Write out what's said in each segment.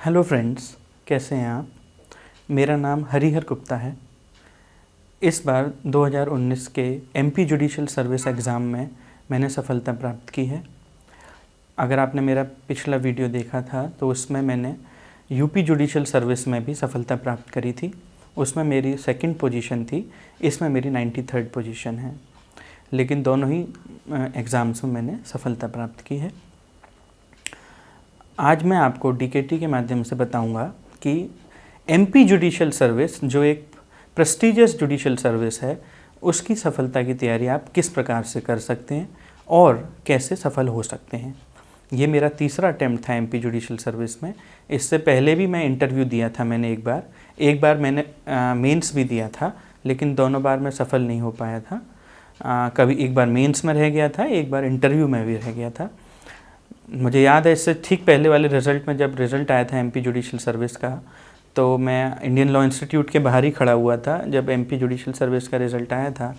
Hello friends, कैसे हैं आप। मेरा नाम हरिहर गुप्ता है। इस बार 2019 के एमपी जुडिशियल सर्विस एग्ज़ाम में मैंने सफलता प्राप्त की है। अगर आपने मेरा पिछला वीडियो देखा था तो उसमें मैंने यूपी जुडिशियल सर्विस में भी सफलता प्राप्त करी थी। उसमें मेरी सेकंड पोजीशन थी, इसमें मेरी 93rd पोजीशन है। लेकिन दोनों ही एग्ज़ाम्स में मैंने सफलता प्राप्त की है। आज मैं आपको डीकेटी के माध्यम से बताऊंगा कि एमपी जुडिशियल सर्विस जो एक प्रेस्टिजियस जुडिशियल सर्विस है, उसकी सफलता की तैयारी आप किस प्रकार से कर सकते हैं और कैसे सफल हो सकते हैं। ये मेरा तीसरा अटैम्प्ट था एमपी जुडिशियल सर्विस में। इससे पहले भी मैं इंटरव्यू दिया था मैंने एक बार मैंने मेंस भी दिया था, लेकिन दोनों बार मैं सफल नहीं हो पाया था। कभी एक बार मेंस में रह गया था, एक बार इंटरव्यू में भी रह गया था। मुझे याद है इससे ठीक पहले वाले रिज़ल्ट में, जब रिज़ल्ट आया था एमपी जुडिशियल सर्विस का, तो मैं इंडियन लॉ इंस्टीट्यूट के बाहर ही खड़ा हुआ था जब एमपी जुडिशियल सर्विस का रिज़ल्ट आया था।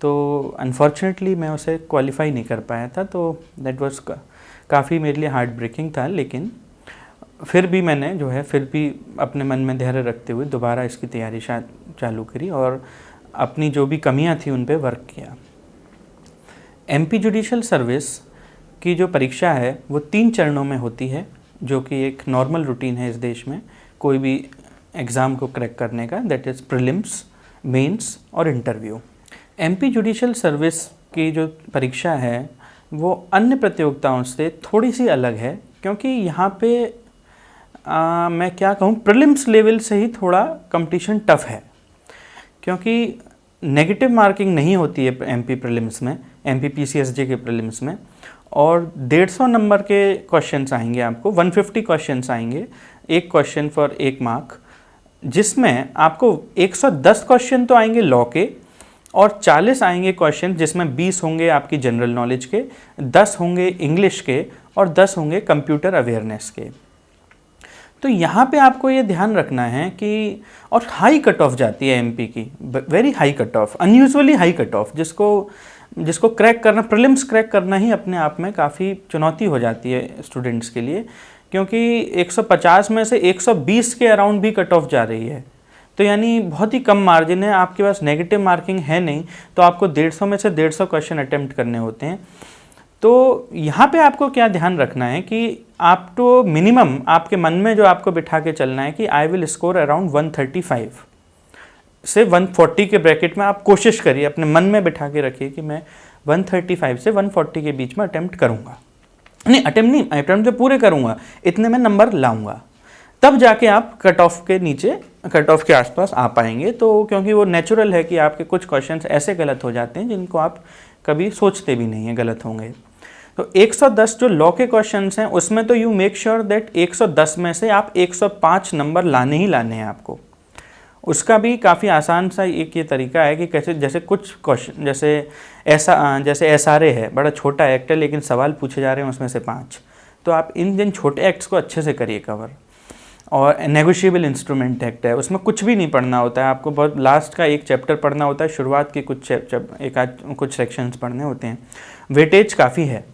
तो अनफॉर्चुनेटली मैं उसे क्वालिफाई नहीं कर पाया था, तो दैट वाज काफ़ी मेरे लिए हार्ट ब्रेकिंग था। लेकिन फिर भी मैंने फिर भी अपने मन में धैर्य रखते हुए दोबारा इसकी तैयारी चालू करी और अपनी जो भी कमियां थी उन पे वर्क किया। एमपी जुडिशियल सर्विस की जो परीक्षा है वो 3 चरणों में होती है, जो कि एक नॉर्मल रूटीन है इस देश में कोई भी एग्ज़ाम को क्रैक करने का। दैट इज़ प्रीलिम्स, मेंस और इंटरव्यू। एमपी जुडिशियल सर्विस की जो परीक्षा है वो अन्य प्रतियोगिताओं से थोड़ी सी अलग है, क्योंकि यहाँ पे मैं क्या कहूँ, प्रीलिम्स लेवल से ही थोड़ा कंपटीशन टफ है, क्योंकि नेगेटिव मार्किंग नहीं होती है एमपी प्रीलिम्स में, एमपी पीसीएसजे के प्रीलिम्स में। और 150 नंबर के क्वेश्चंस आएंगे आपको, 150 क्वेश्चंस आएंगे, एक क्वेश्चन फॉर 1 मार्क, जिसमें आपको 110 क्वेश्चन तो आएंगे लॉ के और 40 आएंगे क्वेश्चन जिसमें 20 होंगे आपकी जनरल नॉलेज के, 10 होंगे इंग्लिश के और 10 होंगे कंप्यूटर अवेयरनेस के। तो यहाँ पे आपको ये ध्यान रखना है कि, और हाई कट ऑफ जाती है एमपी की, very high cut off, unusually high cut off, जिसको क्रैक करना, प्रीलिम्स क्रैक करना ही अपने आप में काफ़ी चुनौती हो जाती है स्टूडेंट्स के लिए, क्योंकि 150 में से 120 के अराउंड भी कट ऑफ जा रही है। तो यानी बहुत ही कम मार्जिन है, आपके पास नेगेटिव मार्किंग है नहीं, तो आपको 150 में से 150 क्वेश्चन अटेम्प्ट करने होते हैं। तो यहाँ पे आपको क्या ध्यान रखना है कि आप तो मिनिमम आपके मन में जो आपको बिठा के चलना है कि आई विल स्कोर अराउंड 135 से 140 के ब्रैकेट में आप कोशिश करिए, अपने मन में बिठा के रखिए कि मैं 135 से 140 के बीच में अटेम्प्ट करूँगा। अटेम्प्ट तो पूरे करूँगा, इतने में नंबर लाऊंगा, तब जाके आप कट ऑफ के नीचे, कट ऑफ के आसपास आ पाएंगे। तो क्योंकि वो नेचुरल है कि आपके कुछ क्वेश्चंस ऐसे गलत हो जाते हैं जिनको आप कभी सोचते भी नहीं हैं गलत होंगे। तो 110 जो लॉ के क्वेश्चंस हैं उसमें तो यू मेक श्योर दैट 110 में से आप 105 नंबर लाने ही लाने हैं आपको। उसका भी काफ़ी आसान सा एक ये तरीका है कि कैसे, जैसे कुछ क्वेश्चन जैसे एसआरए है, बड़ा छोटा एक्ट है लेकिन सवाल पूछे जा रहे हैं उसमें से 5, तो आप इन छोटे एक्ट्स को अच्छे से करिए कवर। और नेगोशिएबल इंस्ट्रूमेंट एक्ट है, उसमें कुछ भी नहीं पढ़ना होता है, आपको बहुत लास्ट का एक चैप्टर पढ़ना होता है, शुरुआत के कुछ सेक्शंस पढ़ने होते हैं। वेटेज काफ़ी है,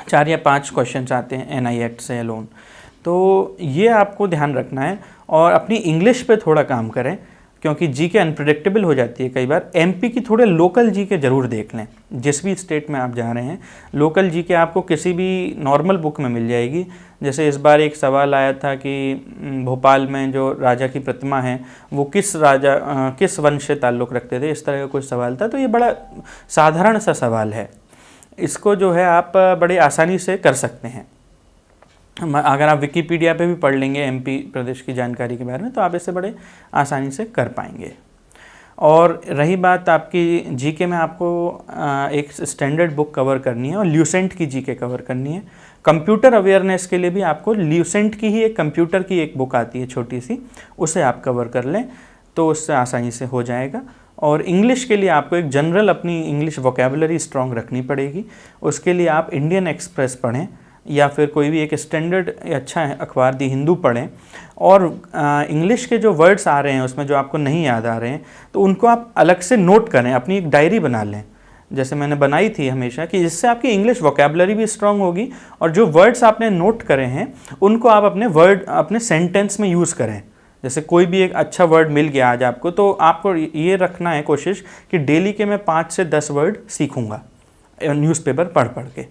4 या 5 क्वेश्चन आते हैं एनआई एक्ट से अलोन। तो ये आपको ध्यान रखना है और अपनी इंग्लिश पे थोड़ा काम करें, क्योंकि जीके अनप्रेडिक्टेबल हो जाती है कई बार। एमपी की थोड़े लोकल जीके ज़रूर देख लें, जिस भी स्टेट में आप जा रहे हैं। लोकल जीके आपको किसी भी नॉर्मल बुक में मिल जाएगी। जैसे इस बार एक सवाल आया था कि भोपाल में जो राजा की प्रतिमा है वो किस वंश से ताल्लुक़ रखते थे, इस तरह का कुछ सवाल था। तो ये बड़ा साधारण सा सवाल है, इसको आप बड़े आसानी से कर सकते हैं। अगर आप विकीपीडिया पे भी पढ़ लेंगे एमपी प्रदेश की जानकारी के बारे में, तो आप इसे बड़े आसानी से कर पाएंगे। और रही बात आपकी जीके में, आपको एक स्टैंडर्ड बुक कवर करनी है और ल्यूसेंट की जीके कवर करनी है। कंप्यूटर अवेयरनेस के लिए भी आपको ल्यूसेंट की ही एक कंप्यूटर की एक बुक आती है छोटी सी, उसे आप कवर कर लें तो उससे आसानी से हो जाएगा। और इंग्लिश के लिए आपको एक जनरल अपनी इंग्लिश वोकेबुलरी स्ट्रॉन्ग रखनी पड़ेगी। उसके लिए आप इंडियन एक्सप्रेस पढ़ें या फिर कोई भी एक स्टैंडर्ड अच्छा अखबार दी हिंदू पढ़ें, और इंग्लिश के जो वर्ड्स आ रहे हैं उसमें जो आपको नहीं याद आ रहे हैं तो उनको आप अलग से नोट करें, अपनी एक डायरी बना लें जैसे मैंने बनाई थी हमेशा, कि जिससे आपकी इंग्लिश वोकेबलरी भी स्ट्रांग होगी और जो वर्ड्स आपने नोट करे हैं उनको आप अपने सेंटेंस में यूज़ करें। जैसे कोई भी एक अच्छा वर्ड मिल गया आज आपको, तो आपको ये रखना है कोशिश कि डेली के मैं 5 से 10 वर्ड सीखूंगा न्यूज़पेपर पढ़ पढ़ के,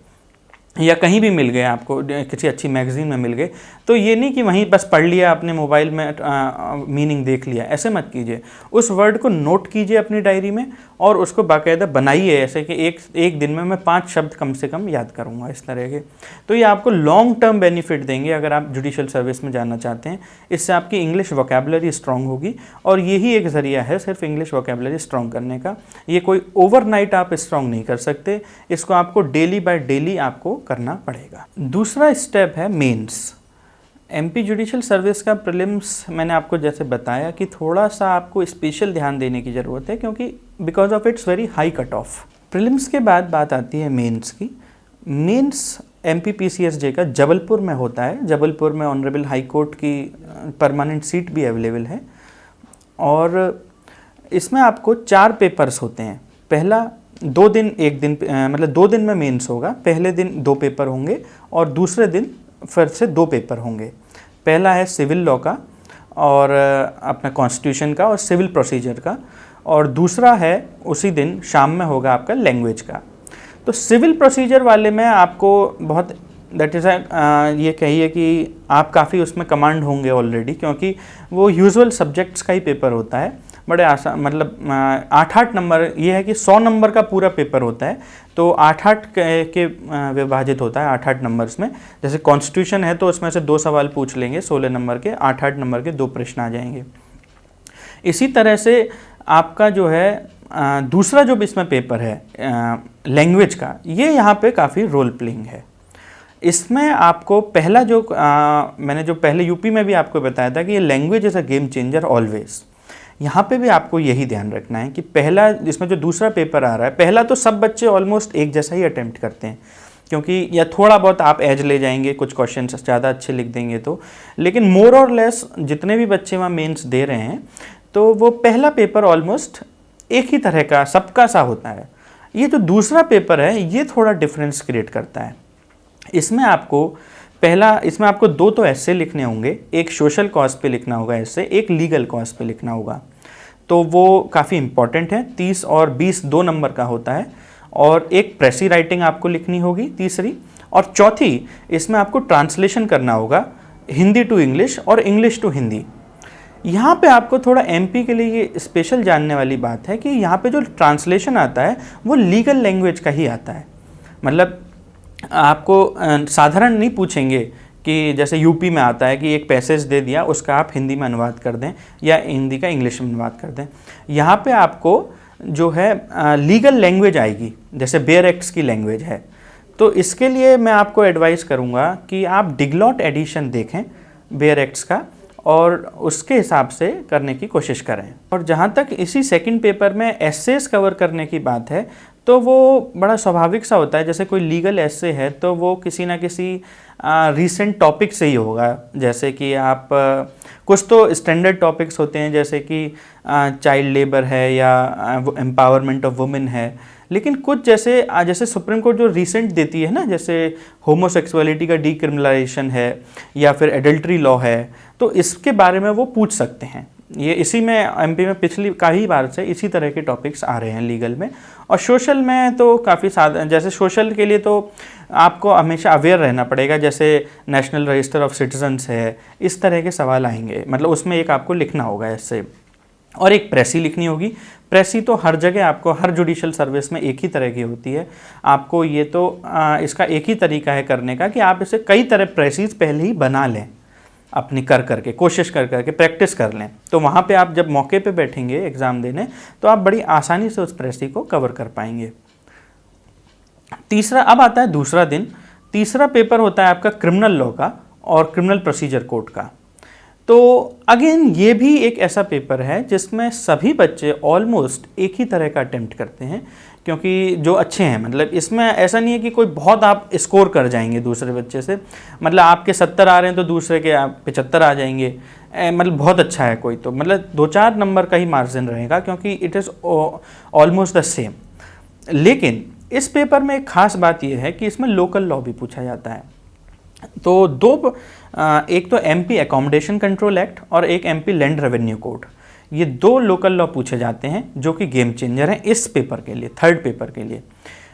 या कहीं भी मिल गए आपको, किसी अच्छी मैगज़ीन में मिल गए, तो ये नहीं कि वहीं बस पढ़ लिया अपने मोबाइल में मीनिंग देख लिया, ऐसे मत कीजिए। उस वर्ड को नोट कीजिए अपनी डायरी में और उसको बाकायदा बनाइए, ऐसे कि एक दिन में मैं 5 शब्द कम से कम याद करूँगा, इस तरह के। तो ये आपको लॉन्ग टर्म बेनिफिट देंगे अगर आप जुडिशल सर्विस में जाना चाहते हैं। इससे आपकी इंग्लिश वोकेबलरी स्ट्रॉन्ग होगी और यही एक ज़रिया है सिर्फ इंग्लिश वोकेबलरी स्ट्रॉन्ग करने का। ये कोई ओवरनाइट आप स्ट्रॉन्ग नहीं कर सकते, इसको आपको डेली बाय डेली आपको करना पड़ेगा। दूसरा स्टेप है मेंस। एमपी जुडिशल सर्विस का प्रीलिम्स मैंने आपको जैसे बताया कि थोड़ा सा आपको स्पेशल ध्यान देने की ज़रूरत है, क्योंकि because of its very high cut off. Prelims के बाद बात आती है मेंस की। मेंस MPPCSJ का जबलपुर में होता है। जबलपुर में ऑनरेबल हाई कोर्ट की परमानेंट सीट भी अवेलेबल है और इसमें आपको 4 पेपर्स होते हैं। पहला 2 दिन, एक दिन मतलब 2 दिन में मेंस होगा। पहले दिन 2 पेपर होंगे और दूसरे दिन फिर से 2 पेपर होंगे। पहला है सिविल लॉ का और अपना कॉन्स्टिट्यूशन का और सिविल प्रोसीजर का, और दूसरा है उसी दिन शाम में होगा आपका लैंग्वेज का। तो सिविल प्रोसीजर वाले में आपको बहुत दैट इज़ ये कहिए कि आप काफ़ी उसमें कमांड होंगे ऑलरेडी, क्योंकि वो यूजुअल सब्जेक्ट्स का ही पेपर होता है। बड़े आसान, मतलब 8-8 नंबर, ये है कि 100 नंबर का पूरा पेपर होता है, तो 8-8 के विभाजित होता है 8-8 नंबर्स में। जैसे कॉन्स्टिट्यूशन है तो उसमें से 2 सवाल पूछ लेंगे 16 नंबर के, 8-8 नंबर के 2 प्रश्न आ जाएंगे। इसी तरह से आपका जो है दूसरा जो इसमें पेपर है लैंग्वेज का, ये यहाँ पे काफ़ी रोल प्लेइंग है। इसमें आपको पहला जो मैंने जो पहले यूपी में भी आपको बताया था कि ये language is a game changer always. यहाँ पे भी आपको यही ध्यान रखना है कि पहला, इसमें जो दूसरा पेपर आ रहा है, पहला तो सब बच्चे ऑलमोस्ट एक जैसा ही अटेम्प्ट करते हैं, क्योंकि या थोड़ा बहुत आप एज ले जाएंगे, कुछ क्वेश्चन ज़्यादा अच्छे लिख देंगे तो, लेकिन मोर और लेस जितने भी बच्चे वहाँ मेंस दे रहे हैं तो वो पहला पेपर ऑलमोस्ट एक ही तरह का सबका सा होता है। ये जो दूसरा पेपर है ये थोड़ा डिफरेंस क्रिएट करता है। इसमें आपको इसमें आपको 2 तो ऐसे लिखने होंगे, एक सोशल कॉज पे लिखना होगा ऐसे, एक लीगल कॉज पे लिखना होगा, तो वो काफ़ी इंपॉर्टेंट है। 30 और 20 2 नंबर का होता है, और एक प्रेसी राइटिंग आपको लिखनी होगी तीसरी, और चौथी इसमें आपको ट्रांसलेशन करना होगा हिंदी टू इंग्लिश और इंग्लिश टू हिंदी। यहाँ पे आपको थोड़ा एमपी के लिए ये स्पेशल जानने वाली बात है कि यहाँ पे जो ट्रांसलेशन आता है वो लीगल लैंग्वेज का ही आता है। मतलब आपको साधारण नहीं पूछेंगे कि जैसे यूपी में आता है कि एक पैसेज दे दिया, उसका आप हिंदी में अनुवाद कर दें या हिंदी का इंग्लिश में अनुवाद कर दें। यहाँ पे आपको जो है लीगल लैंग्वेज आएगी, जैसे बेयर एक्ट्स की लैंग्वेज है। तो इसके लिए मैं आपको एडवाइस करूँगा कि आप डिगलॉट एडिशन देखें बेयर एक्ट्स का और उसके हिसाब से करने की कोशिश करें। और जहाँ तक इसी सेकंड पेपर में एसेस कवर करने की बात है, तो वो बड़ा स्वाभाविक सा होता है। जैसे कोई लीगल एसे है तो वो किसी ना किसी रीसेंट टॉपिक से ही होगा। जैसे कि आप कुछ तो स्टैंडर्ड टॉपिक्स होते हैं, जैसे कि चाइल्ड लेबर है या एम्पावरमेंट ऑफ वुमेन है, लेकिन कुछ जैसे सुप्रीम कोर्ट जो रिसेंट देती है ना, जैसे होमोसेक्सुअलिटी का डीक्रिमिनलाइजेशन है या फिर एडल्ट्री लॉ है, तो इसके बारे में वो पूछ सकते हैं। ये इसी में एमपी में पिछली कई बार से इसी तरह के टॉपिक्स आ रहे हैं लीगल में। और सोशल में तो काफ़ी साधारण, जैसे सोशल के लिए तो आपको हमेशा अवेयर रहना पड़ेगा, जैसे नेशनल रजिस्टर ऑफ सिटीजन्स है, इस तरह के सवाल आएंगे, मतलब उसमें एक आपको लिखना होगा ऐसे। और एक प्रेसी लिखनी होगी। प्रेसी तो हर जगह आपको, हर जुडिशल सर्विस में एक ही तरह की होती है। आपको ये तो इसका एक ही तरीका है करने का कि आप इसे कई तरह प्रेसीज पहले ही बना लें, अपनी करके कोशिश करके प्रैक्टिस कर लें। तो वहाँ पे आप जब मौके पे बैठेंगे एग्ज़ाम देने, तो आप बड़ी आसानी से उस प्रेसी को कवर कर पाएंगे। तीसरा, अब आता है दूसरा दिन। तीसरा पेपर होता है आपका क्रिमिनल लॉ का और क्रिमिनल प्रोसीजर कोड का। तो अगेन ये भी एक ऐसा पेपर है जिसमें सभी बच्चे ऑलमोस्ट एक ही तरह का अटेम्प्ट करते हैं, क्योंकि जो अच्छे हैं, मतलब इसमें ऐसा नहीं है कि कोई बहुत आप स्कोर कर जाएंगे दूसरे बच्चे से, मतलब आपके 70 आ रहे हैं तो दूसरे के आप 75 आ जाएंगे, मतलब बहुत अच्छा है कोई तो, मतलब 2-4 नंबर का ही मार्जिन रहेगा, क्योंकि it is almost the same. लेकिन इस पेपर में एक खास बात यह है कि इसमें लोकल लॉ भी पूछा जाता है। तो एक तो एमपी एकोमोडेशन कंट्रोल एक्ट और एक एमपी लैंड रेवेन्यू कोड, ये 2 लोकल लॉ पूछे जाते हैं जो कि गेम चेंजर हैं इस पेपर के लिए, थर्ड पेपर के लिए।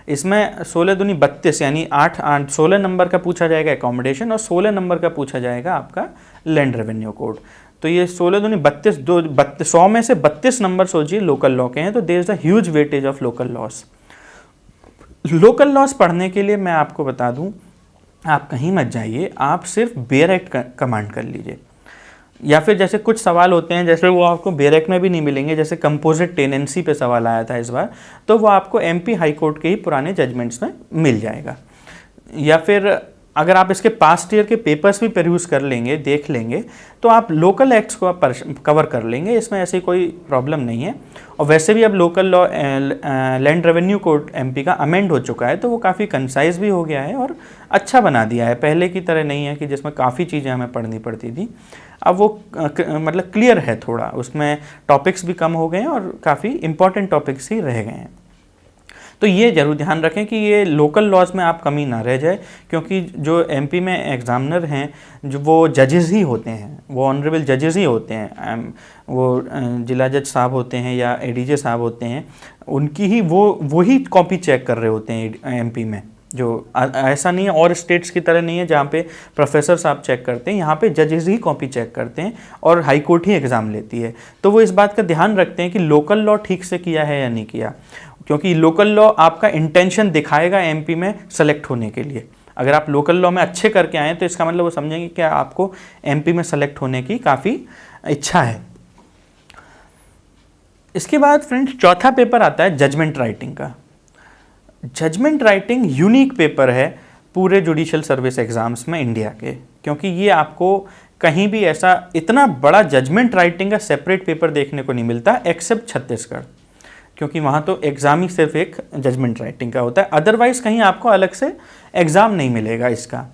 इसमें 16 दूनी 32 यानी 16 नंबर का पूछा जाएगा एकोमोडेशन और 16 नंबर का पूछा जाएगा आपका लैंड रेवेन्यू कोड। तो ये 16 दूनी 32, 100 में से 32 नंबर सोचिए लोकल लॉ के हैं। तो there is a huge weightage of local laws. Local laws पढ़ने के लिए मैं आपको बता दूं, आप कहीं मत जाइए, आप सिर्फ बेयर एक्ट कमांड कर लीजिए, या फिर जैसे कुछ सवाल होते हैं जैसे वो आपको बेयर एक्ट में भी नहीं मिलेंगे, जैसे कंपोजिट टेनेंसी पे सवाल आया था इस बार, तो वो आपको एमपी हाई कोर्ट के ही पुराने जजमेंट्स में मिल जाएगा। या फिर अगर आप इसके पास्ट ईयर के पेपर्स भी परयूज़ कर लेंगे, देख लेंगे, तो आप लोकल एक्ट्स को आप कवर कर लेंगे, इसमें ऐसी कोई प्रॉब्लम नहीं है। और वैसे भी अब local law land revenue code MP का अमेंड हो चुका है, तो वो काफ़ी कंसाइज भी हो गया है और अच्छा बना दिया है। पहले की तरह नहीं है कि जिसमें काफ़ी चीज़ें हमें पढ़नी पड़ती थी, अब वो मतलब क्लियर है थोड़ा, उसमें टॉपिक्स भी कम हो गए हैं और काफ़ी इंपॉर्टेंट टॉपिक्स ही रह गए हैं। तो ये जरूर ध्यान रखें कि ये लोकल लॉज में आप कमी ना रह जाए, क्योंकि जो एमपी में एग्जामिनर हैं जो वो जजेस ही होते हैं, वो ऑनरेबल जजेस ही होते हैं, वो जिला जज साहब होते हैं या एडीजे साहब होते हैं, उनकी ही वो ही कॉपी चेक कर रहे होते हैं एमपी में। जो ऐसा नहीं है और स्टेट्स की तरह नहीं है जहाँ पे प्रोफेसर साहब चेक करते हैं, यहाँ पे जजेस ही कॉपी चेक करते हैं और हाई कोर्ट ही एग्ज़ाम लेती है। तो वो इस बात का ध्यान रखते हैं कि लोकल लॉ ठीक से किया है या नहीं किया, क्योंकि लोकल लॉ आपका इंटेंशन दिखाएगा एमपी में सेलेक्ट होने के लिए। अगर आप लोकल लॉ में अच्छे करके आए तो इसका मतलब वो समझेंगे कि आपको एमपी में सेलेक्ट होने की काफ़ी इच्छा है। इसके बाद फ्रेंड्स चौथा पेपर आता है जजमेंट राइटिंग का। जजमेंट राइटिंग यूनिक पेपर है पूरे जुडिशियल सर्विस एग्जाम्स में इंडिया के, क्योंकि ये आपको कहीं भी ऐसा इतना बड़ा जजमेंट राइटिंग का सेपरेट पेपर देखने को नहीं मिलता एक्सेप्ट छत्तीसगढ़, क्योंकि वहाँ तो एग्ज़ाम ही सिर्फ एक जजमेंट राइटिंग का होता है, अदरवाइज़ कहीं आपको अलग से एग्ज़ाम नहीं मिलेगा इसका।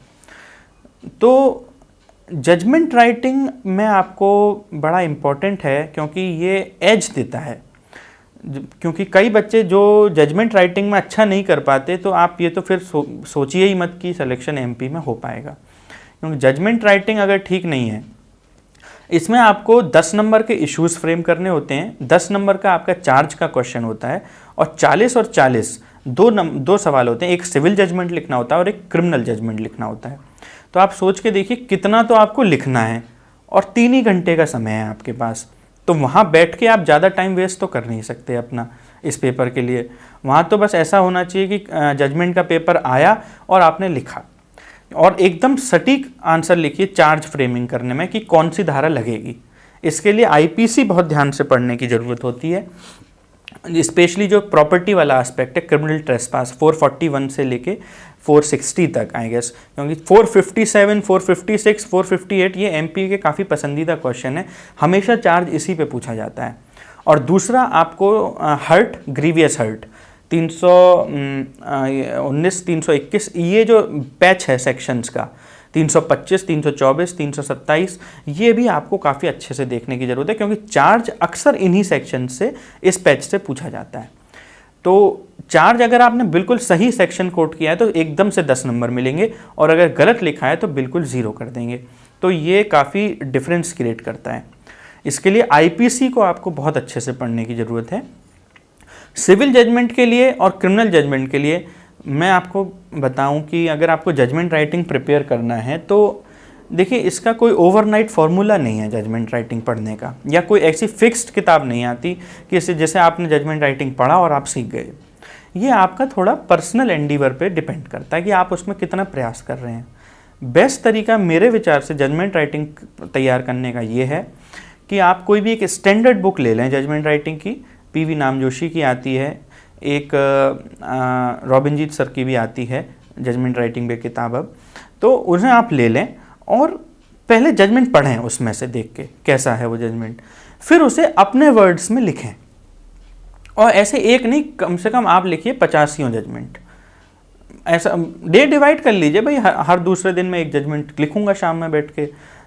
तो जजमेंट राइटिंग में आपको बड़ा इम्पोर्टेंट है, क्योंकि ये एज देता है, क्योंकि कई बच्चे जो जजमेंट राइटिंग में अच्छा नहीं कर पाते, तो आप ये तो फिर सोचिए ही मत कि सिलेक्शन एमपी में हो पाएगा, क्योंकि जजमेंट राइटिंग अगर ठीक नहीं है, इसमें आपको 10 नंबर के इश्यूज फ्रेम करने होते हैं, 10 नंबर का आपका चार्ज का क्वेश्चन होता है और 40 और 40 दो सवाल होते हैं, एक सिविल जजमेंट लिखना होता है और एक क्रिमिनल जजमेंट लिखना होता है। तो आप सोच के देखिए कितना तो आपको लिखना है और 3 ही घंटे का समय है आपके पास, तो वहाँ बैठ के आप ज़्यादा टाइम वेस्ट तो कर नहीं सकते अपना इस पेपर के लिए। वहाँ तो बस ऐसा होना चाहिए कि जजमेंट का पेपर आया और आपने लिखा और एकदम सटीक आंसर लिखिए चार्ज फ्रेमिंग करने में कि कौन सी धारा लगेगी। इसके लिए आईपीसी बहुत ध्यान से पढ़ने की ज़रूरत होती है, स्पेशली जो प्रॉपर्टी वाला एस्पेक्ट है, क्रिमिनल ट्रेसपास 441 से लेके 460 तक आई गेस, क्योंकि 457, 456, 458 ये एमपी के काफ़ी पसंदीदा क्वेश्चन है, हमेशा चार्ज इसी पे पूछा जाता है। और दूसरा आपको हर्ट, ग्रीवियस हर्ट 319, 321 ये जो पैच है सेक्शंस का, 325, 324, 327 ये भी आपको काफ़ी अच्छे से देखने की ज़रूरत है, क्योंकि चार्ज अक्सर इन्हीं सेक्शन से, इस पैच से पूछा जाता है। तो चार्ज अगर आपने बिल्कुल सही सेक्शन कोट किया है तो एकदम से 10 नंबर मिलेंगे, और अगर गलत लिखा है तो बिल्कुल 0 कर देंगे। तो ये काफ़ी डिफरेंस क्रिएट करता है। इसके लिए आईपीसी को आपको बहुत अच्छे से पढ़ने की ज़रूरत है। सिविल जजमेंट के लिए और क्रिमिनल जजमेंट के लिए मैं आपको बताऊं कि अगर आपको जजमेंट राइटिंग प्रिपेयर करना है तो देखिए, इसका कोई ओवरनाइट फार्मूला नहीं है जजमेंट राइटिंग पढ़ने का, या कोई ऐसी फिक्स्ड किताब नहीं आती कि जैसे आपने जजमेंट राइटिंग पढ़ा और आप सीख गए। ये आपका थोड़ा पर्सनल एंडीवर पे डिपेंड करता है कि आप उसमें कितना प्रयास कर रहे हैं। बेस्ट तरीका मेरे विचार से जजमेंट राइटिंग तैयार करने का ये है कि आप कोई भी एक स्टैंडर्ड बुक ले लें जजमेंट राइटिंग की, पीवी नामजोशी की आती है, एक रॉबिनजीत सर की भी आती है जजमेंट राइटिंग पे किताब, अब तो उन्हें आप ले लें और पहले जजमेंट पढ़ें, उसमें से देख के कैसा है वो जजमेंट, फिर उसे अपने वर्ड्स में लिखें। और ऐसे एक नहीं, कम से कम आप लिखिए 50 जजमेंट, ऐसा डे डिवाइड कर लीजिए भाई, हर दूसरे दिन में एक जजमेंट लिखूंगा शाम में बैठ के,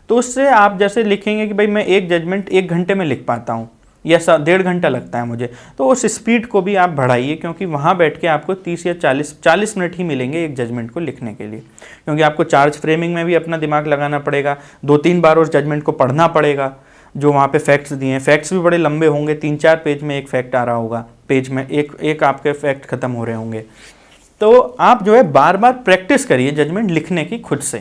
तो उससे आप जैसे लिखेंगे कि भाई मैं एक जजमेंट 1 घंटे में लिख पाता हूँ, या 1.5 घंटा लगता है मुझे, तो उस स्पीड को भी आप बढ़ाइए, क्योंकि वहाँ बैठ के आपको 30 या 40 मिनट ही मिलेंगे एक जजमेंट को लिखने के लिए, क्योंकि आपको चार्ज फ्रेमिंग में भी अपना दिमाग लगाना पड़ेगा, 2-3 बार उस जजमेंट को पढ़ना पड़ेगा, जो वहाँ पे फैक्ट्स दिए हैं, फैक्ट्स भी बड़े लंबे होंगे, 3-4 पेज में एक फैक्ट आ रहा होगा, पेज में एक आपके फैक्ट खत्म हो रहे होंगे। तो आप जो है बार बार प्रैक्टिस करिए जजमेंट लिखने की खुद से,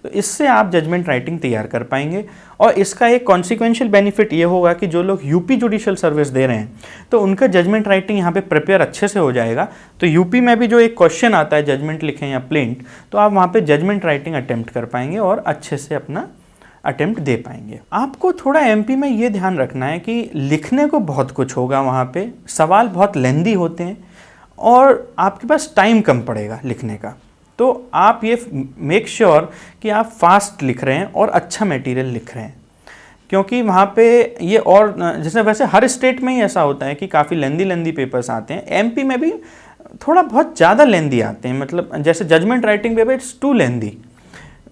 तो इससे आप जजमेंट राइटिंग तैयार कर पाएंगे। और इसका एक कॉन्सिक्वेंशियल बेनिफिट ये होगा कि जो लोग यूपी जुडिशियल सर्विस दे रहे हैं तो उनका जजमेंट राइटिंग यहाँ पे प्रिपेयर अच्छे से हो जाएगा। तो यूपी में भी जो एक क्वेश्चन आता है जजमेंट लिखें या प्लेंट, तो आप वहाँ पे जजमेंट राइटिंग अटेम्प्ट कर पाएंगे और अच्छे से अपना अटेम्प्ट दे पाएंगे। आपको थोड़ा एमपी में ये ध्यान रखना है कि लिखने को बहुत कुछ होगा, वहाँ पे सवाल बहुत लेंदी होते हैं और आपके पास टाइम कम पड़ेगा लिखने का। तो आप ये मेक श्योर कि आप फास्ट लिख रहे हैं और अच्छा मटेरियल लिख रहे हैं, क्योंकि वहाँ पे ये, और जैसे वैसे हर स्टेट में ही ऐसा होता है कि काफ़ी लेंदी पेपर्स आते हैं, एमपी में भी थोड़ा बहुत ज़्यादा लेंदी आते हैं, मतलब जैसे judgement writing paper it's too lengthy,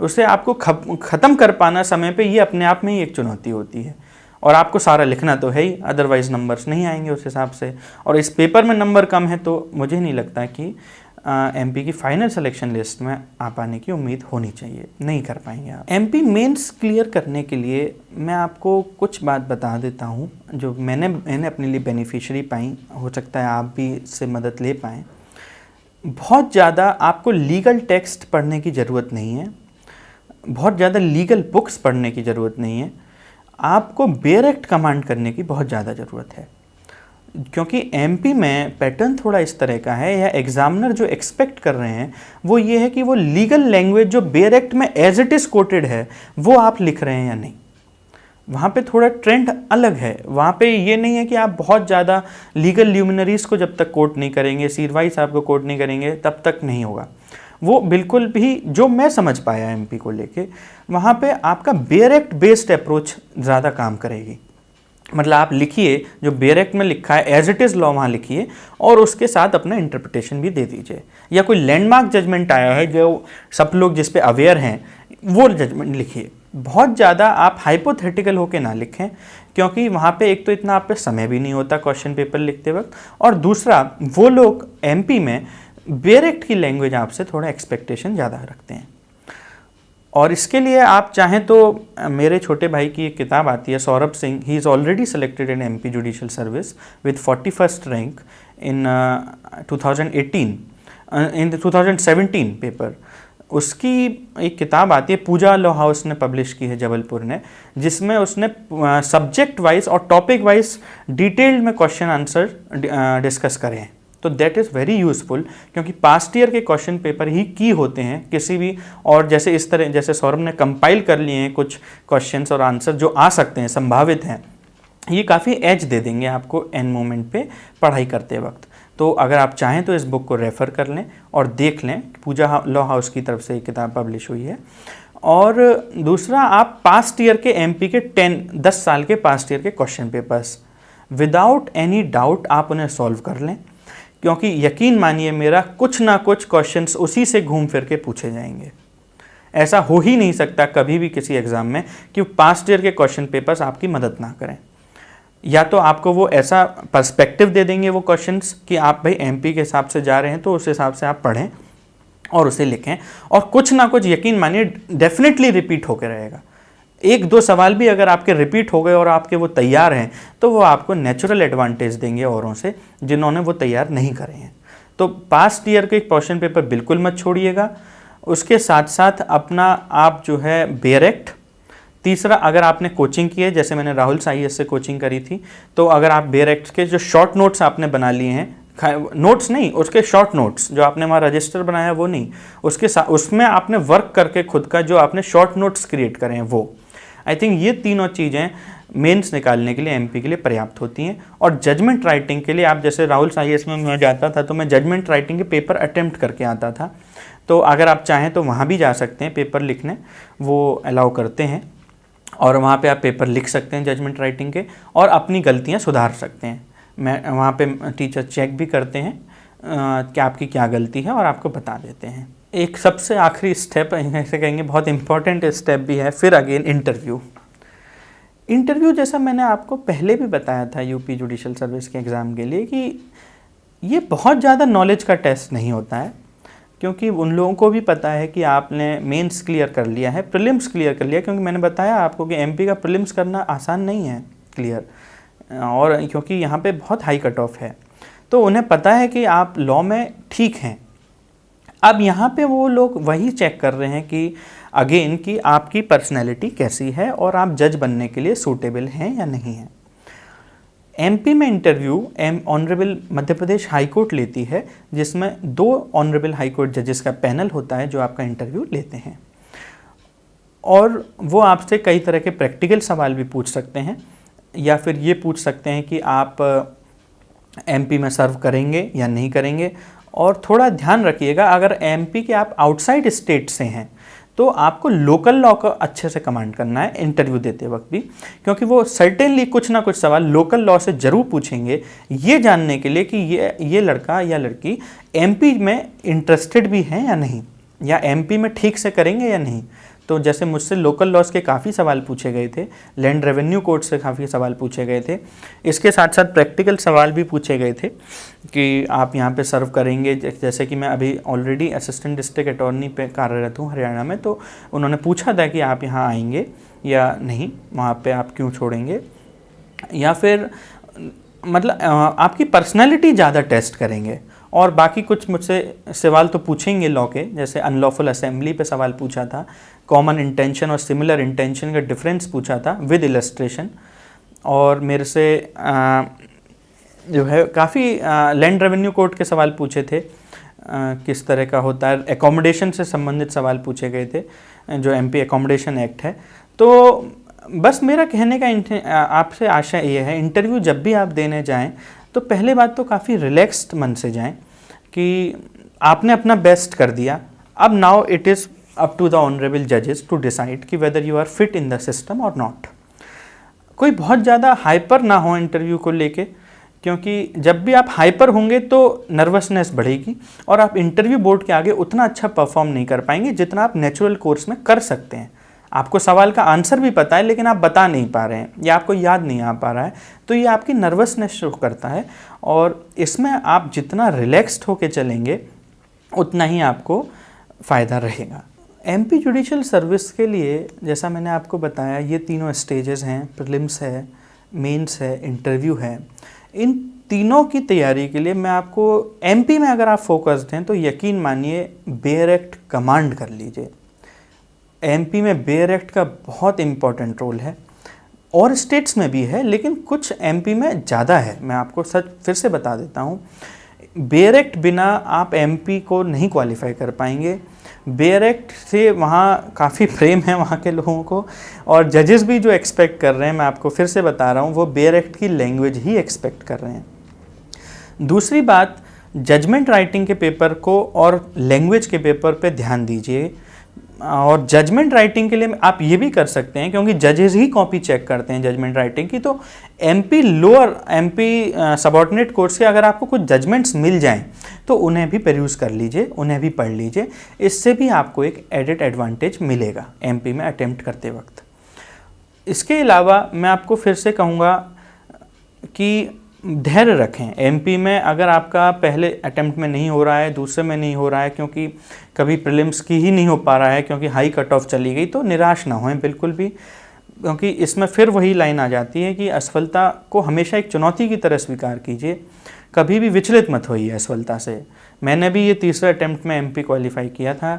उसे आपको ख़त्म कर पाना समय पे ये अपने आप में ही एक चुनौती होती है। और आपको सारा लिखना तो है ही, अदरवाइज़ नंबर्स नहीं आएंगे उस हिसाब से, और इस पेपर में नंबर कम है तो मुझे नहीं लगता कि एमपी की फाइनल सिलेक्शन लिस्ट में आ पाने की उम्मीद होनी चाहिए, नहीं कर पाएंगे आप। एमपी मेंस क्लियर करने के लिए मैं आपको कुछ बात बता देता हूँ जो मैंने अपने लिए बेनिफिशियरी पाई, हो सकता है आप भी इससे मदद ले पाएँ। बहुत ज़्यादा आपको लीगल टेक्स्ट पढ़ने की ज़रूरत नहीं है, बहुत ज़्यादा लीगल बुक्स पढ़ने की ज़रूरत नहीं है, आपको बेयर एक्ट कमांड करने की बहुत ज़्यादा ज़रूरत है, क्योंकि एमपी में पैटर्न थोड़ा इस तरह का है, या एग्जामिनर जो एक्सपेक्ट कर रहे हैं वो ये है कि वो लीगल लैंग्वेज जो बेयर एक्ट में एज इट इज़ कोटेड है वो आप लिख रहे हैं या नहीं। वहाँ पे थोड़ा ट्रेंड अलग है, वहाँ पे ये नहीं है कि आप बहुत ज़्यादा लीगल ल्यूमिनरीज को जब तक कोट नहीं करेंगे, सीरवाई साहब को कोट नहीं करेंगे, तब तक नहीं होगा। वो बिल्कुल भी, जो मैं समझ पाया एमपी को लेके, वहाँ पे आपका बेयर एक्ट बेस्ड अप्रोच ज़्यादा काम करेगी। मतलब आप लिखिए जो बेयर एक्ट में लिखा है एज इट इज़ लॉ वहाँ लिखिए, और उसके साथ अपना इंटरप्रिटेशन भी दे दीजिए, या कोई लैंडमार्क जजमेंट आया है जो सब लोग जिस पे अवेयर हैं वो जजमेंट लिखिए। बहुत ज़्यादा आप हाइपोथेटिकल होके ना लिखें, क्योंकि वहाँ पे एक तो इतना आप पे समय भी नहीं होता क्वेश्चन पेपर लिखते वक्त, और दूसरा वो लोग एमपी में बेयर एक्ट की लैंग्वेज आपसे थोड़ा एक्सपेक्टेशन ज़्यादा रखते हैं। और इसके लिए आप चाहें तो मेरे छोटे भाई की एक किताब आती है, Saurabh Singh, he is already selected in MP judicial service with 41st rank in 2017 paper. उसकी एक किताब आती है, पूजा लॉ हाउस ने पब्लिश की है जबलपुर ने, जिसमें उसने सब्जेक्ट वाइज और टॉपिक वाइज डिटेल्ड में क्वेश्चन आंसर डिस्कस करे हैं। तो दैट इज़ वेरी यूज़फुल, क्योंकि पास्ट ईयर के क्वेश्चन पेपर ही की होते हैं किसी भी, और जैसे इस तरह जैसे सौरभ ने कंपाइल कर लिए हैं कुछ क्वेश्चंस और आंसर जो आ सकते हैं, संभावित हैं, ये काफ़ी एज दे देंगे आपको एंड मोमेंट पे पढ़ाई करते वक्त। तो अगर आप चाहें तो इस बुक को रेफ़र कर लें और देख लें, पूजा लॉ हाउस की तरफ से ये किताब पब्लिश हुई है। और दूसरा, आप पास्ट ईयर के एमपी के 10 साल के पास्ट ईयर के question papers without any doubt आप उन्हें सॉल्व कर लें, क्योंकि यकीन मानिए मेरा, कुछ ना कुछ क्वेश्चंस उसी से घूम फिर के पूछे जाएंगे। ऐसा हो ही नहीं सकता कभी भी किसी एग्ज़ाम में कि पास्ट ईयर के क्वेश्चन पेपर्स आपकी मदद ना करें। या तो आपको वो ऐसा पर्सपेक्टिव दे देंगे वो क्वेश्चंस कि आप भाई एमपी के हिसाब से जा रहे हैं तो उस हिसाब से आप पढ़ें और उसे लिखें, और कुछ ना कुछ यकीन मानिए डेफिनेटली रिपीट होकर रहेगा। 1-2 सवाल भी अगर आपके रिपीट हो गए और आपके वो तैयार हैं तो वो आपको नेचुरल एडवांटेज देंगे औरों से जिन्होंने वो तैयार नहीं करे हैं। तो पास्ट ईयर के क्वेश्चन पेपर बिल्कुल मत छोड़िएगा। उसके साथ साथ अपना आप जो है बेयर एक्ट, तीसरा, अगर आपने कोचिंग की है, जैसे मैंने राहुल साईएस से कोचिंग करी थी, तो अगर आप बेयर एक्ट के जो शॉर्ट नोट्स आपने बना लिए हैं, नोट्स नहीं, उसके शॉर्ट नोट्स जो आपने वहाँ रजिस्टर बनाया वो नहीं, उसके साथ उसमें आपने वर्क करके खुद का जो आपने शॉर्ट नोट्स क्रिएट करे हैं वो, आई थिंक ये तीनों चीज़ें मेंस निकालने के लिए एमपी के लिए पर्याप्त होती हैं। और जजमेंट राइटिंग के लिए आप, जैसे राहुल साईएस में मैं जाता था तो मैं जजमेंट राइटिंग के पेपर अटेम्प्ट करके आता था, तो अगर आप चाहें तो वहाँ भी जा सकते हैं पेपर लिखने, वो अलाउ करते हैं, और वहाँ पे आप पेपर लिख सकते हैं जजमेंट राइटिंग के और अपनी गलतियाँ सुधार सकते हैं। मैं वहाँ पे टीचर चेक भी करते हैं कि आपकी क्या गलती है और आपको बता देते हैं। एक सबसे आखिरी स्टेप, ऐसे कहेंगे बहुत इंपॉर्टेंट स्टेप भी है, फिर अगेन इंटरव्यू जैसा मैंने आपको पहले भी बताया था यूपी जुडिशल सर्विस के एग्ज़ाम के लिए कि ये बहुत ज़्यादा नॉलेज का टेस्ट नहीं होता है, क्योंकि उन लोगों को भी पता है कि आपने मेंस क्लियर कर लिया है, प्रीलिम्स क्लियर कर लिया, क्योंकि मैंने बताया आपको कि एमपी का प्रीलिम्स करना आसान नहीं है क्लियर, और क्योंकि यहाँ पे बहुत हाई कट ऑफ है, तो उन्हें पता है कि आप लॉ में ठीक हैं। अब यहाँ पे वो लोग वही चेक कर रहे हैं कि अगेन कि आपकी पर्सनैलिटी कैसी है और आप जज बनने के लिए सूटेबल हैं या नहीं हैं। एमपी में interview honourable Madhya Pradesh high court लेती है, जिसमें 2 ऑनरेबल हाई कोर्ट जजेस का पैनल होता है जो आपका इंटरव्यू लेते हैं, और वो आपसे कई तरह के प्रैक्टिकल सवाल भी पूछ सकते हैं, या फिर ये पूछ सकते हैं कि आप एमपी में सर्व करेंगे या नहीं करेंगे। और थोड़ा ध्यान रखिएगा, अगर एमपी के आप आउटसाइड स्टेट से हैं तो आपको लोकल लॉ का अच्छे से कमांड करना है इंटरव्यू देते वक्त भी, क्योंकि वो सर्टेनली कुछ ना कुछ सवाल लोकल लॉ से ज़रूर पूछेंगे, ये जानने के लिए कि ये लड़का या लड़की एमपी में इंटरेस्टेड भी हैं या नहीं, या एमपी में ठीक से करेंगे या नहीं। तो जैसे मुझसे लोकल लॉज के काफ़ी सवाल पूछे गए थे, लैंड रेवेन्यू कोड से काफ़ी सवाल पूछे गए थे, इसके साथ साथ प्रैक्टिकल सवाल भी पूछे गए थे कि आप यहाँ पे सर्व करेंगे। जैसे कि मैं अभी ऑलरेडी असिस्टेंट डिस्ट्रिक्ट अटॉर्नी पे कार्यरत हूँ हरियाणा में, तो उन्होंने पूछा था कि आप यहाँ आएंगे या नहीं, वहाँ पे आप क्यों छोड़ेंगे, या फिर मतलब आपकी पर्सनैलिटी ज़्यादा टेस्ट करेंगे। और बाकी कुछ मुझसे सवाल तो पूछेंगे लॉ के, जैसे अनलॉफुल असेंबली पे सवाल पूछा था, कॉमन इंटेंशन और सिमिलर इंटेंशन का डिफरेंस पूछा था विद इलस्ट्रेशन, और मेरे से जो है काफ़ी लैंड रेवेन्यू कोड के सवाल पूछे थे, किस तरह का होता है, एकोमोडेशन से संबंधित सवाल पूछे गए थे, जो एमपी एकोमोडेशन एक्ट है। तो बस मेरा कहने का आपसे आशा ये है, इंटरव्यू जब भी आप देने जाएं तो पहले बात तो काफ़ी रिलैक्स्ड मन से जाएं कि आपने अपना बेस्ट कर दिया, अब now it is up to the honourable जजेस टू डिसाइड कि whether you are fit in the system और नॉट। कोई बहुत ज़्यादा हाइपर ना हो इंटरव्यू को लेके, क्योंकि जब भी आप हाइपर होंगे तो नर्वसनेस बढ़ेगी और आप इंटरव्यू बोर्ड के आगे उतना अच्छा परफॉर्म नहीं कर पाएंगे जितना आप नेचुरल कोर्स में कर सकते हैं। आपको सवाल का आंसर भी पता है लेकिन आप बता नहीं पा रहे हैं या आपको याद नहीं आ पा रहा है, तो ये आपकी नर्वसनेस शो करता है, और इसमें आप जितना रिलैक्स्ड होके चलेंगे उतना ही आपको फ़ायदा रहेगा। एमपी जुडिशल सर्विस के लिए जैसा मैंने आपको बताया, ये तीनों स्टेजेस हैं, प्रीलिम्स है, मेंस है, इंटरव्यू है। इन तीनों की तैयारी के लिए मैं आपको, एमपी में अगर आप फोकस्ड हैं तो यकीन मानिए बेयर एक्ट कमांड कर लीजिए। एमपी में बेयर एक्ट का बहुत इम्पॉर्टेंट रोल है, और स्टेट्स में भी है लेकिन कुछ एमपी में ज़्यादा है। मैं आपको सच फिर से बता देता हूँ, बेयर एक्ट बिना आप एमपी को नहीं क्वालिफाई कर पाएंगे। बेयर एक्ट से वहाँ काफ़ी प्रेम है वहाँ के लोगों को, और जजेस भी जो एक्सपेक्ट कर रहे हैं, मैं आपको फिर से बता रहा हूँ, वो बेयर एक्ट की लैंग्वेज ही एक्सपेक्ट कर रहे हैं। दूसरी बात, जजमेंट राइटिंग के पेपर को और लैंग्वेज के पेपर पे ध्यान दीजिए। और जजमेंट राइटिंग के लिए आप ये भी कर सकते हैं, क्योंकि जजेस ही कॉपी चेक करते हैं जजमेंट राइटिंग की, तो MP lower, MP subordinate court से अगर आपको कुछ जजमेंट्स मिल जाएं तो उन्हें भी परयूज़ कर लीजिए, उन्हें भी पढ़ लीजिए। इससे भी आपको एक एडेड एडवांटेज मिलेगा एमपी में अटेम्प्ट करते वक्त। इसके अलावा मैं आपको फिर से कहूँगा कि धैर्य रखें। एमपी में अगर आपका पहले अटेम्प्ट में नहीं हो रहा है, दूसरे में नहीं हो रहा है, क्योंकि कभी प्रीलिम्स की ही नहीं हो पा रहा है क्योंकि हाई कट ऑफ चली गई, तो निराश ना होएं बिल्कुल भी, क्योंकि इसमें फिर वही लाइन आ जाती है कि असफलता को हमेशा एक चुनौती की तरह स्वीकार कीजिए, कभी भी विचलित मत होइए असफलता से। मैंने भी ये तीसरे अटेम्प्ट में एमपी क्वालिफाई किया था,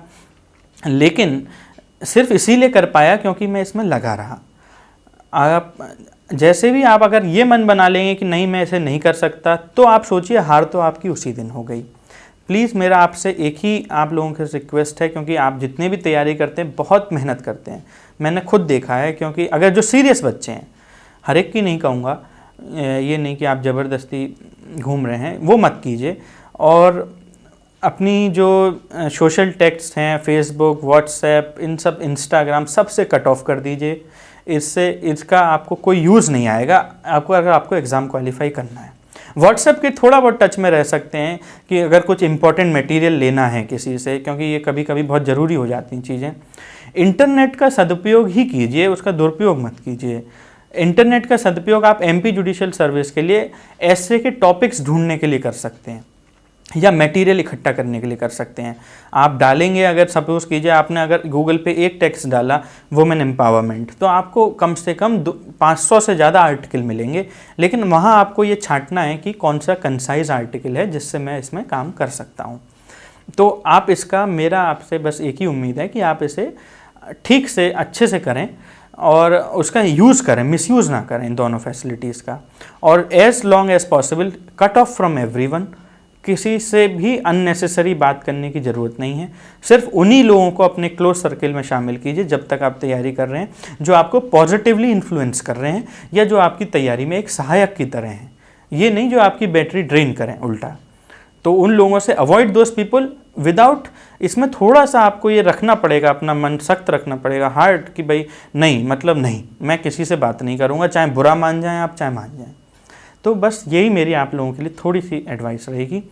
लेकिन सिर्फ इसीलिए कर पाया क्योंकि मैं इसमें लगा रहा। आप जैसे भी आप अगर ये मन बना लेंगे कि नहीं मैं ऐसे नहीं कर सकता, तो आप सोचिए हार तो आपकी उसी दिन हो गई। प्लीज़ मेरा आपसे एक ही आप लोगों से रिक्वेस्ट है, क्योंकि आप जितने भी तैयारी करते हैं बहुत मेहनत करते हैं, मैंने खुद देखा है। क्योंकि अगर जो सीरियस बच्चे हैं, हर एक की नहीं कहूँगा, ये नहीं कि आप ज़बरदस्ती घूम रहे हैं, वो मत कीजिए। और अपनी जो सोशल टेक्स्ट हैं, फेसबुक, व्हाट्सएप, इन सब, इंस्टाग्राम, सबसे कट ऑफ कर दीजिए। इससे इसका आपको कोई यूज़ नहीं आएगा आपको, अगर आपको एग्ज़ाम क्वालिफाई करना है। व्हाट्सएप के थोड़ा बहुत टच में रह सकते हैं कि अगर कुछ इंपॉर्टेंट मटेरियल लेना है किसी से, क्योंकि ये कभी कभी बहुत ज़रूरी हो जाती हैं चीज़ें। इंटरनेट का सदुपयोग ही कीजिए, उसका दुरुपयोग मत कीजिए। इंटरनेट का सदुपयोग आप एमपी जुडिशियल सर्विस के लिए ऐसे के टॉपिक्स ढूंढने के लिए कर सकते हैं या मटेरियल इकट्ठा करने के लिए कर सकते हैं। आप डालेंगे, अगर सपोज कीजिए आपने अगर गूगल पे एक टेक्स्ट डाला वुमेन एम्पावरमेंट, तो आपको कम से कम 500 से ज़्यादा आर्टिकल मिलेंगे, लेकिन वहाँ आपको ये छांटना है कि कौन सा कंसाइज आर्टिकल है जिससे मैं इसमें काम कर सकता हूँ। तो आप इसका, मेरा आपसे बस एक ही उम्मीद है कि आप इसे ठीक से अच्छे से करें और उसका यूज़ करें, मिसयूज़ ना करें इन दोनों फैसिलिटीज़ का। और as long as possible cut off from everyone, किसी से भी अननेसेसरी बात करने की ज़रूरत नहीं है। सिर्फ उन्हीं लोगों को अपने क्लोज सर्किल में शामिल कीजिए जब तक आप तैयारी कर रहे हैं, जो आपको पॉजिटिवली इन्फ्लुएंस कर रहे हैं या जो आपकी तैयारी में एक सहायक की तरह हैं। ये नहीं जो आपकी बैटरी ड्रेन करें उल्टा। तो उन लोगों से अवॉइड दोज पीपल विदाउट, इसमें थोड़ा सा आपको ये रखना पड़ेगा, अपना मन सख्त रखना पड़ेगा, हार्ड, कि भाई नहीं, मतलब नहीं, मैं किसी से बात नहीं करूँगा, चाहे बुरा मान जाएँ आप, चाहे मान जाएँ। तो बस यही मेरी आप लोगों के लिए थोड़ी सी एडवाइस रहेगी।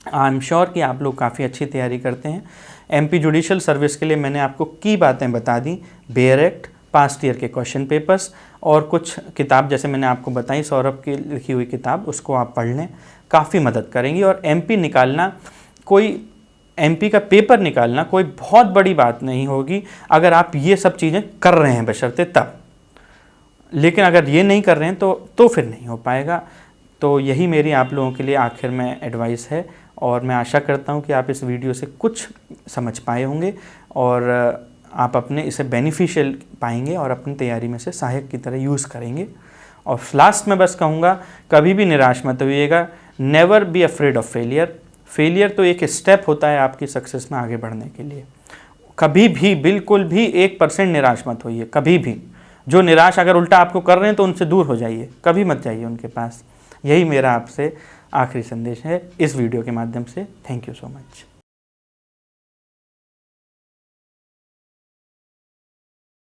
आई एम श्योर कि आप लोग काफ़ी अच्छी तैयारी करते हैं। एमपी जुडिशियल सर्विस के लिए मैंने आपको की बातें बता दी, बेयर एक्ट, पास्ट ईयर के क्वेश्चन पेपर्स और कुछ किताब जैसे मैंने आपको बताई, सौरभ की लिखी हुई किताब, उसको आप पढ़ लें, काफ़ी मदद करेंगी। और एमपी निकालना, कोई एमपी का पेपर निकालना कोई बहुत बड़ी बात नहीं होगी अगर आप ये सब चीज़ें कर रहे हैं बशर्ते तब, लेकिन अगर ये नहीं कर रहे हैं तो फिर नहीं हो पाएगा। तो यही मेरी आप लोगों के लिए आखिर में एडवाइस है और मैं आशा करता हूँ कि आप इस वीडियो से कुछ समझ पाए होंगे और आप अपने इसे बेनिफिशियल पाएंगे और अपनी तैयारी में से सहायक की तरह यूज़ करेंगे। और लास्ट में बस कहूँगा, कभी भी निराश मत होइएगा, never be afraid of failure. Failure तो एक स्टेप होता है आपकी सक्सेस में आगे बढ़ने के लिए। कभी भी, बिल्कुल भी 1% निराश मत होइए, कभी भी। जो निराश अगर उल्टा आपको कर रहे हैं तो उनसे दूर हो जाइए, कभी मत जाइए उनके पास। यही मेरा आपसे आखिरी संदेश है इस वीडियो के माध्यम से। Thank you so much.